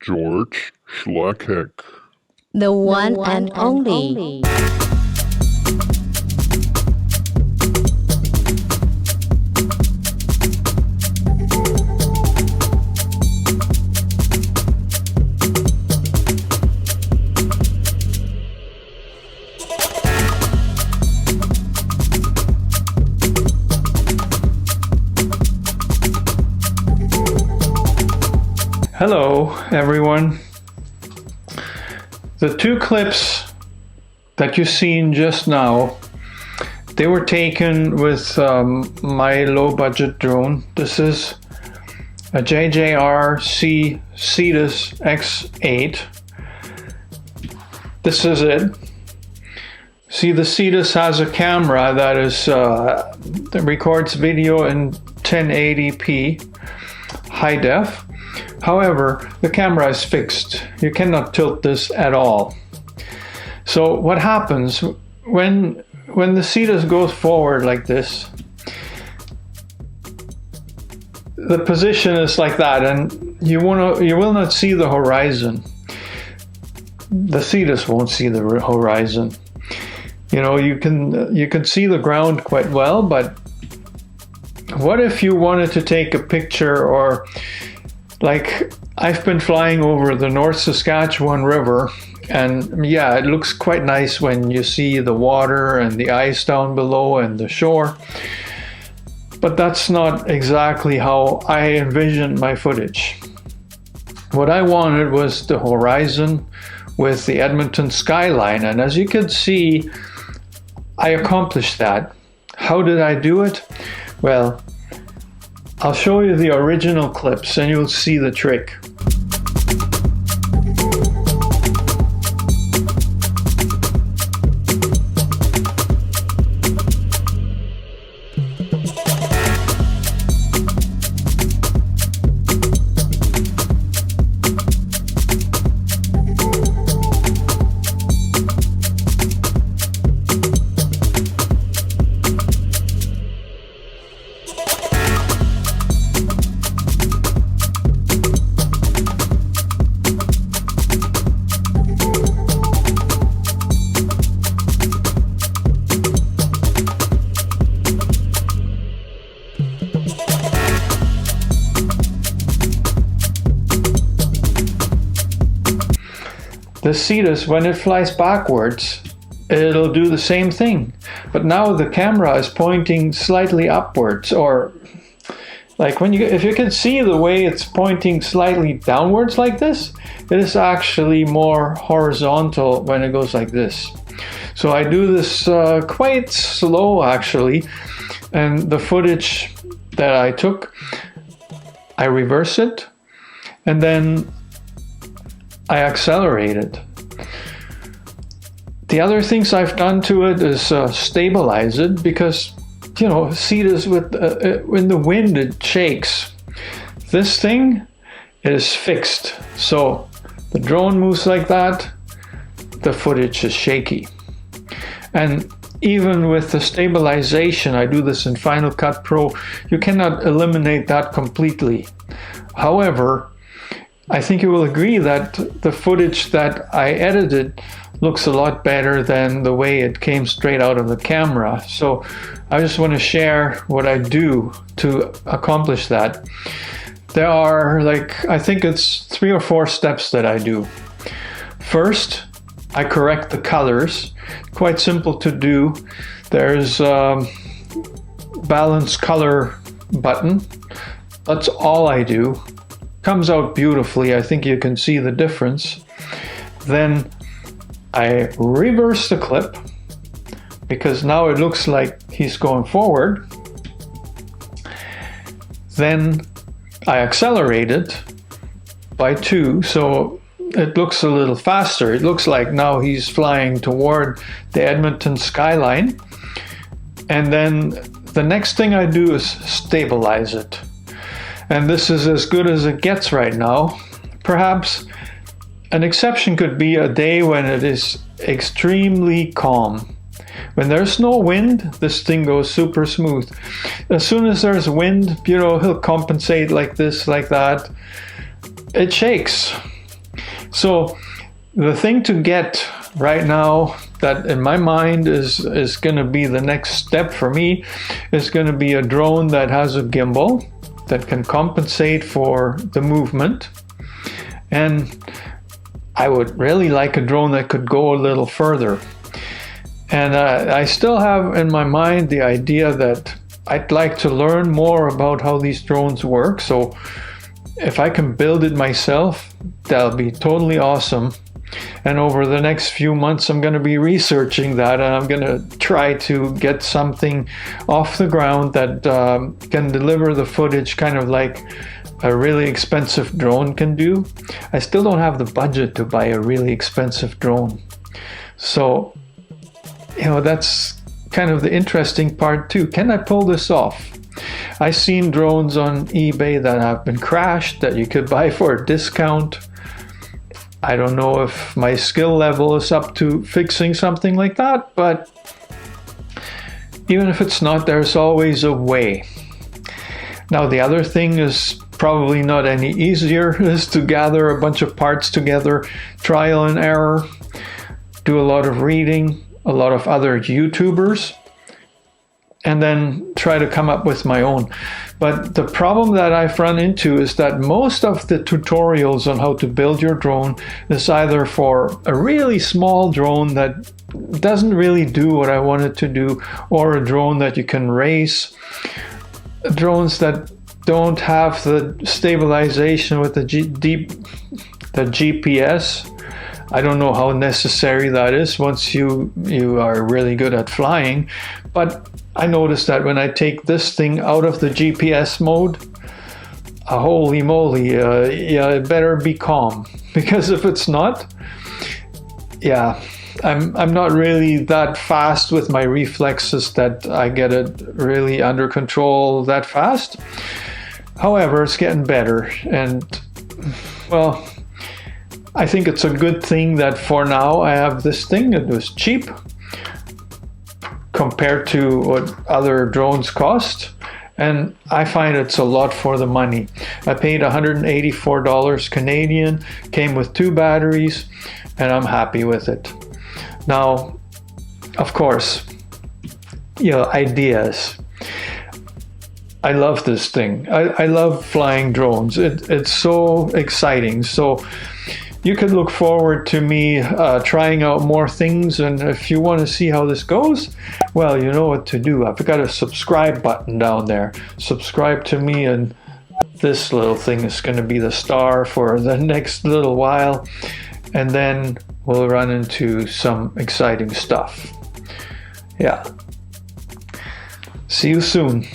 George Schleckheck. The one and only. Hello, everyone. The two clips that you've seen just now, they were taken with my low-budget drone. This is a JJRC Cetus X8. This is it. See, the Cetus has a camera that that records video in 1080p high def. However, the camera is fixed. You cannot tilt this at all. So what happens when the Cetus goes forward like this, the position is like that, and you will not see the horizon. The Cetus won't see the horizon. You know, you can see the ground quite well, but what if you wanted to take a picture, or like I've been flying over the North Saskatchewan River, and yeah, it looks quite nice when you see the water and the ice down below and the shore. But that's not exactly how I envisioned my footage. What I wanted was the horizon with the Edmonton skyline, and as you can see, I accomplished that. How did I do it? Well, I'll show you the original clips and you'll see the trick. The Cetus, when it flies backwards, it'll do the same thing. But now the camera is pointing slightly upwards, or like if you can see the way it's pointing slightly downwards like this, it is actually more horizontal when it goes like this. So I do this quite slow actually, and the footage that I took, I reverse it, and then I accelerate it. The other things I've done to it is stabilize it, because, you know, Cetus when the wind it shakes. This thing is fixed. So the drone moves like that, the footage is shaky. And even with the stabilization, I do this in Final Cut Pro, you cannot eliminate that completely. However, I think you will agree that the footage that I edited looks a lot better than the way it came straight out of the camera. So I just want to share what I do to accomplish that. There are, like, I think it's 3 or 4 steps that I do. First, I correct the colors. Quite simple to do. There's a balance color button. That's all I do. Comes out beautifully. I think you can see the difference. Then I reverse the clip, because now it looks like he's going forward. Then I accelerate it by 2, so it looks a little faster. It looks like now he's flying toward the Edmonton skyline. And then the next thing I do is stabilize it. And this is as good as it gets right now. Perhaps an exception could be a day when it is extremely calm. When there's no wind, this thing goes super smooth. As soon as there's wind, you know, he'll compensate like this, like that. It shakes. So the thing to get right now that in my mind is going to be the next step for me is going to be a drone that has a gimbal that can compensate for the movement. And I would really like a drone that could go a little further. And I still have in my mind the idea that I'd like to learn more about how these drones work. So if I can build it myself, that'll be totally awesome. And over the next few months, I'm going to be researching that, and I'm going to try to get something off the ground that can deliver the footage kind of like a really expensive drone can do. I still don't have the budget to buy a really expensive drone. So, you know, that's kind of the interesting part too. Can I pull this off? I've seen drones on eBay that have been crashed that you could buy for a discount. I don't know if my skill level is up to fixing something like that, but even if it's not, there's always a way. Now, the other thing is probably not any easier, is to gather a bunch of parts together, trial and error, do a lot of reading, a lot of other YouTubers, and then try to come up with my own. But the problem that I've run into is that most of the tutorials on how to build your drone is either for a really small drone that doesn't really do what I want it to do, or a drone that you can race, drones that don't have the stabilization with the GPS. I don't know how necessary that is once you are really good at flying, but I noticed that when I take this thing out of the GPS mode, holy moly, yeah, it better be calm, because if it's not, yeah, I'm not really that fast with my reflexes that I get it really under control that fast. However, it's getting better, and well, I think it's a good thing that for now I have this thing. It was cheap compared to what other drones cost, and I find it's a lot for the money. I paid $184 Canadian, came with 2 batteries, and I'm happy with it. Now, of course, you know, ideas. I love this thing. I love flying drones. It's so exciting. So you can look forward to me trying out more things, and if you want to see how this goes, well, you know what to do. I've got a subscribe button down there. Subscribe to me, and this little thing is going to be the star for the next little while, and then we'll run into some exciting stuff. Yeah. See you soon.